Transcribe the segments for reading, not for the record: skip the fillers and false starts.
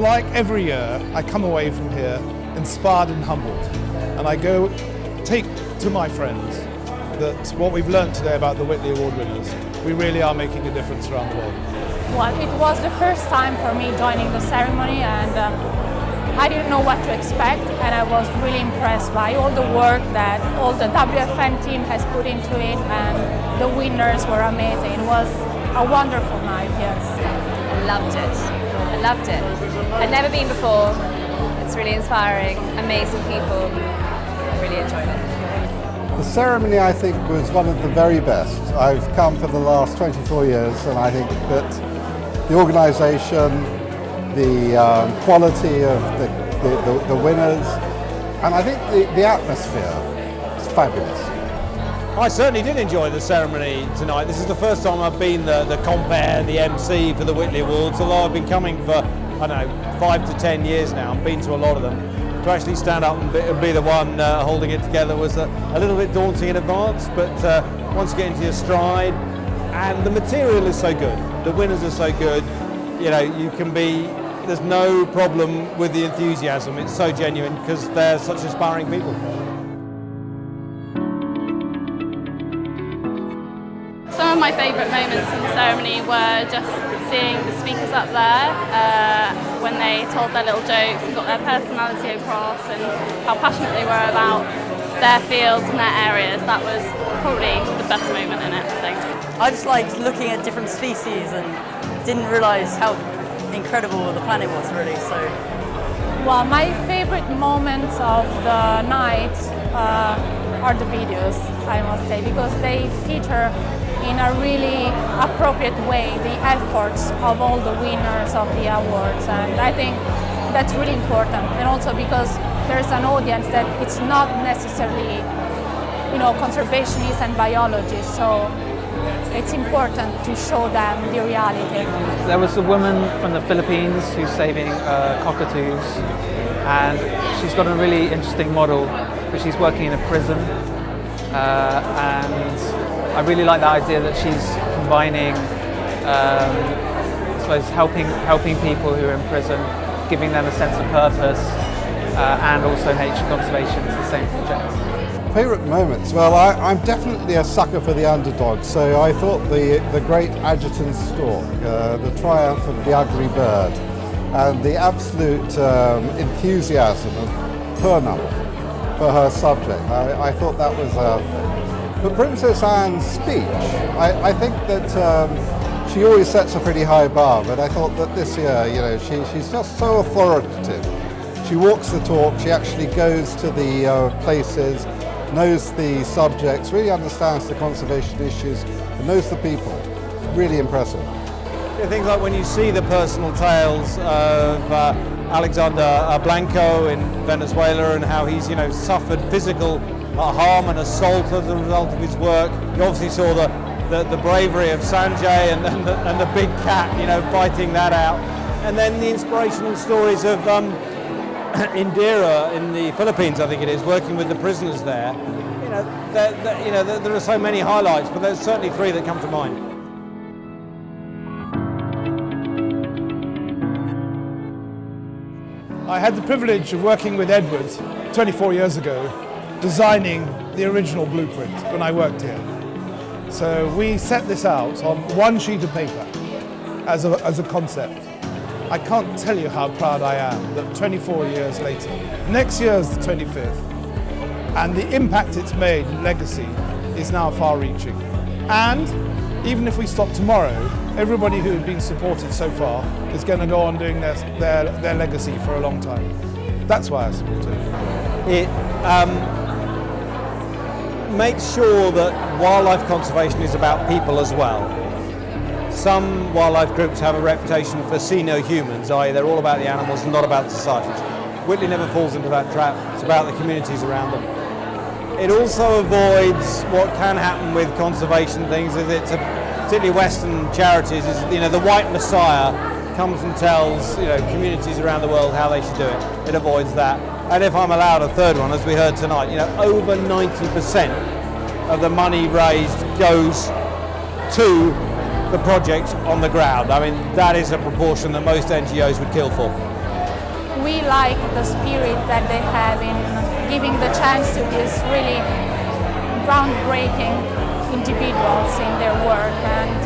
like every year, I come away from here inspired and humbled. And I go take to my friends that what we've learned today about the Whitley Award winners, we really are making a difference around the world. Well, it was the first time for me joining the ceremony, and I didn't know what to expect, and I was really impressed by all the work that all the WFN team has put into it, and the winners were amazing. It was a wonderful night, yes. I loved it. I loved it. I'd never been before. It's really inspiring, amazing people. I really enjoyed it. The ceremony, I think, was one of the very best. I've come for the last 24 years, and I think that the organisation, the quality of the winners, and I think the atmosphere is fabulous. I certainly did enjoy the ceremony tonight. This is the first time I've been the compere, the MC for the Whitley Awards, although I've been coming for, I don't know, 5 to 10 years now. I've been to a lot of them. To actually stand up and be the one holding it together was a little bit daunting in advance, but once you get into your stride, and the material is so good, the winners are so good, you know, there's no problem with the enthusiasm. It's so genuine because they're such inspiring people. Some of my favourite moments in the ceremony were just seeing the speakers up there when they told their little jokes and got their personality across and how passionate they were about their fields and their areas. That was probably the best moment in it, I think. I just liked looking at different species and didn't realise how incredible the planet was, really. So, well, my favourite moments of the night are the videos, I must say, because they feature in a really appropriate way the efforts of all the winners of the awards, and I think that's really important. And also because there's an audience that it's not necessarily, you know, conservationists and biologists, so it's important to show them the reality. There was a woman from the Philippines who's saving cockatoos, and she's got a really interesting model, but she's working in a prison, and I really like the idea that she's combining, I suppose, helping people who are in prison, giving them a sense of purpose, and also nature conservation is the same project. Favourite moments? Well, I'm definitely a sucker for the underdog, so I thought the great adjutant stork, the triumph of the ugly bird, and the absolute enthusiasm of Purnam for her subject. I thought that was but Princess Anne's speech, I think that she always sets a pretty high bar, but I thought that this year, you know, she's just so authoritative. She walks the talk, she actually goes to the places, knows the subjects, really understands the conservation issues, and knows the people. Really impressive. Yeah, things like when you see the personal tales of Alexander Blanco in Venezuela and how he's, you know, suffered physical harm and assault as a result of his work. You obviously saw the bravery of Sanjay and the big cat, you know, fighting that out. And then the inspirational stories of Indira in the Philippines, I think it is, working with the prisoners there. You know, there are so many highlights, but there's certainly 3 that come to mind. I had the privilege of working with Edward 24 years ago, designing the original blueprint when I worked here. So we set this out on one sheet of paper as a concept. I can't tell you how proud I am that 24 years later, next year is the 25th, and the impact it's made and legacy is now far-reaching. And even if we stop tomorrow, everybody who has been supported so far is going to go on doing their legacy for a long time. That's why I support it. It makes sure that wildlife conservation is about people as well. Some wildlife groups have a reputation for see no humans, i.e. they're all about the animals and not about the societies. Whitley never falls into that trap. It's about the communities around them. It also avoids what can happen with conservation things, is it's particularly Western charities, is, you know, the white messiah comes and tells, you know, communities around the world how they should do it. It avoids that. And if I'm allowed a third one, as we heard tonight, you know, over 90% of the money raised goes to the project on the ground. I mean, that is a proportion that most NGOs would kill for. we like the spirit that they have in giving the chance to these really groundbreaking individuals in their work, and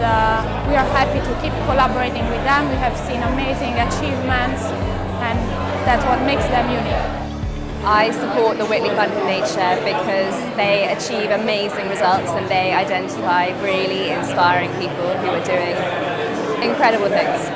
we are happy to keep collaborating with them. We have seen amazing achievements, and that's what makes them unique. I support the Whitley Fund for Nature because they achieve amazing results and they identify really inspiring people who are doing incredible things.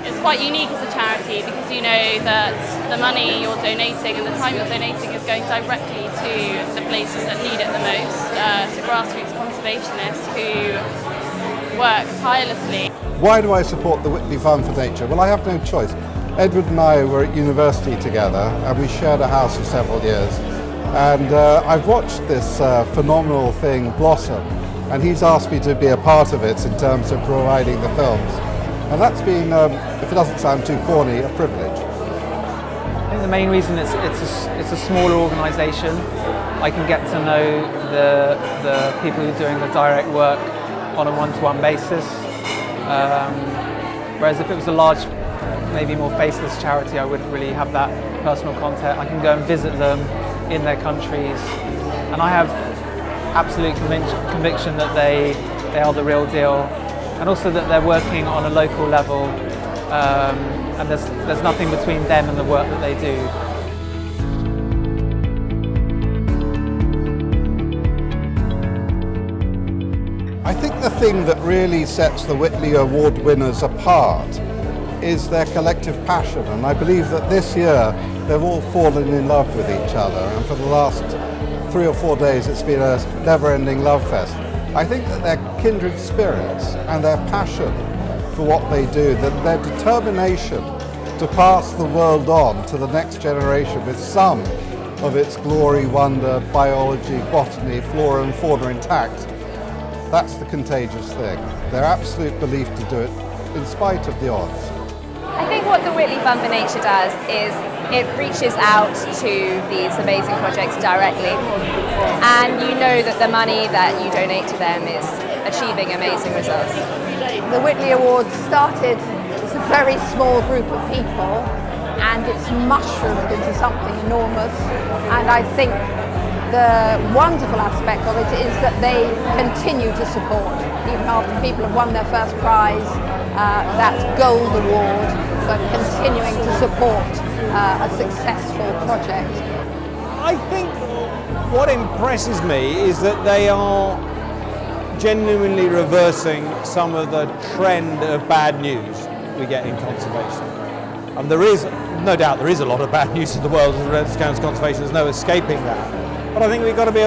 It's quite unique as a charity because you know that the money you're donating and the time you're donating is going directly to the places that need it the most, to grassroots conservationists who work tirelessly. Why do I support the Whitley Fund for Nature? Well, I have no choice. Edward and I were at university together and we shared a house for several years, and I've watched this phenomenal thing blossom, and he's asked me to be a part of it in terms of providing the films, and that's been, if it doesn't sound too corny, a privilege. I think the main reason it's a smaller organisation. I can get to know the people who are doing the direct work on a one-to-one basis, whereas if it was a large, maybe more faceless charity, I wouldn't really have that personal contact. I can go and visit them in their countries, and I have absolute conviction that they are the real deal, and also that they're working on a local level, and there's nothing between them and the work that they do. I think the thing that really sets the Whitley Award winners apart is their collective passion, and I believe that this year they've all fallen in love with each other, and for the last 3 or 4 days it's been a never-ending love fest. I think that their kindred spirits and their passion for what they do, that their determination to pass the world on to the next generation with some of its glory, wonder, biology, botany, flora and fauna intact, that's the contagious thing. Their absolute belief to do it in spite of the odds. I think what the Whitley Fund for Nature does is it reaches out to these amazing projects directly, and you know that the money that you donate to them is achieving amazing results. The Whitley Awards started as a very small group of people, and it's mushroomed into something enormous, and I think the wonderful aspect of it is that they continue to support, even after people have won their first prize, that's Gold Award, for continuing to support a successful project. I think what impresses me is that they are genuinely reversing some of the trend of bad news we get in conservation. And there is, no doubt there is a lot of bad news in the world as regards conservation, there's no escaping that. But I think we've got to be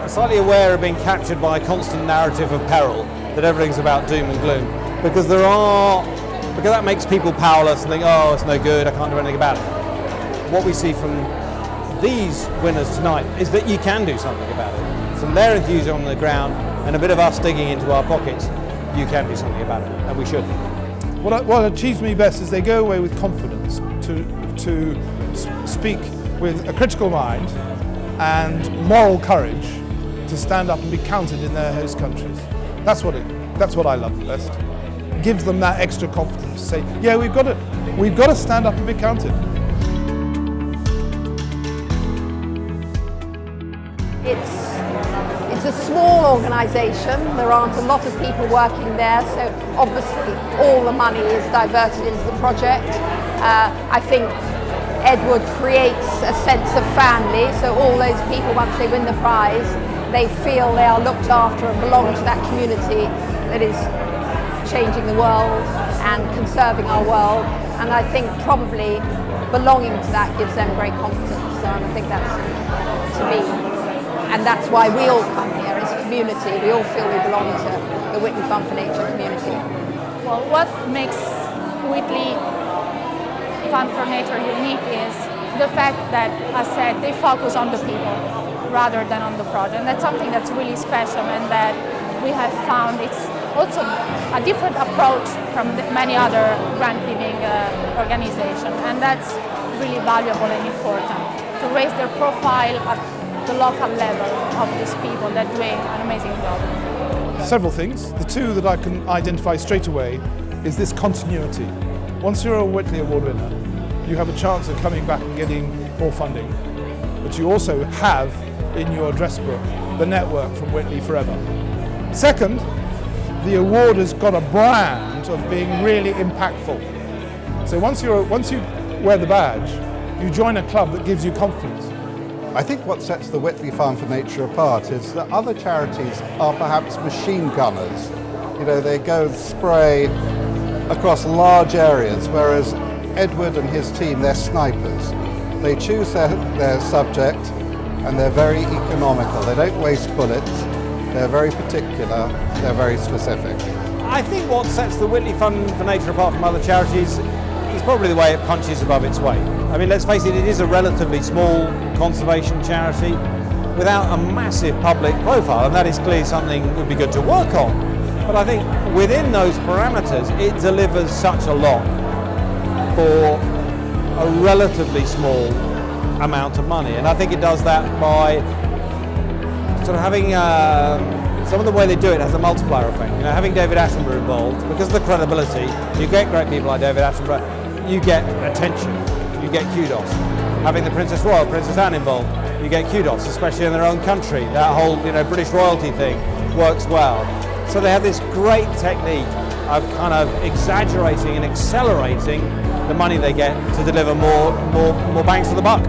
slightly aware of being captured by a constant narrative of peril, that everything's about doom and gloom, because that makes people powerless and think, oh, it's no good, I can't do anything about it. What we see from these winners tonight is that you can do something about it. From their enthusiasm on the ground and a bit of us digging into our pockets, you can do something about it, and we should. What achieves me best is they go away with confidence to speak with a critical mind and moral courage to stand up and be counted in their host countries. That's what I love the best. It gives them that extra confidence to say, yeah, we've got to stand up and be counted. It's a small organisation. There aren't a lot of people working there, so obviously all the money is diverted into the project. I think Edward creates a sense of family, so all those people, once they win the prize, they feel they are looked after and belong to that community that is changing the world and conserving our world, and I think probably belonging to that gives them great confidence, and I think that's, to me, and that's why we all come here as a community. We all feel we belong to the Whitley Fund for Nature community. Well, what makes Whitley Fund for Nature unique is the fact that, as said, they focus on the people rather than on the project. And that's something that's really special, and that we have found it's also a different approach from many other grant-giving organizations. And that's really valuable and important, to raise their profile at the local level of these people that are doing an amazing job. Several things. The two that I can identify straight away is this continuity. Once you're a Whitley Award winner, you have a chance of coming back and getting more funding. But you also have in your address book the network from Whitley Forever. Second, the award has got a brand of being really impactful. So once you wear the badge, you join a club that gives you confidence. I think what sets the Whitley Farm for Nature apart is that other charities are perhaps machine gunners. You know, they go and spray across large areas, whereas Edward and his team, they're snipers. They choose their subject and they're very economical. They don't waste bullets. They're very particular. They're very specific. I think what sets the Whitley Fund for Nature apart from other charities is probably the way it punches above its weight. I mean, let's face it, it is a relatively small conservation charity without a massive public profile, and that is clearly something that would be good to work on. But I think within those parameters, it delivers such a lot for a relatively small amount of money. And I think it does that by sort of having some of the way they do it has a multiplier effect. You know, having David Attenborough involved, because of the credibility, you get great people like David Attenborough, you get attention, you get kudos. Having the Princess Royal, Princess Anne involved, you get kudos, especially in their own country. That whole, you know, British royalty thing works well. So they have this great technique of kind of exaggerating and accelerating the money they get to deliver more bangs for the buck.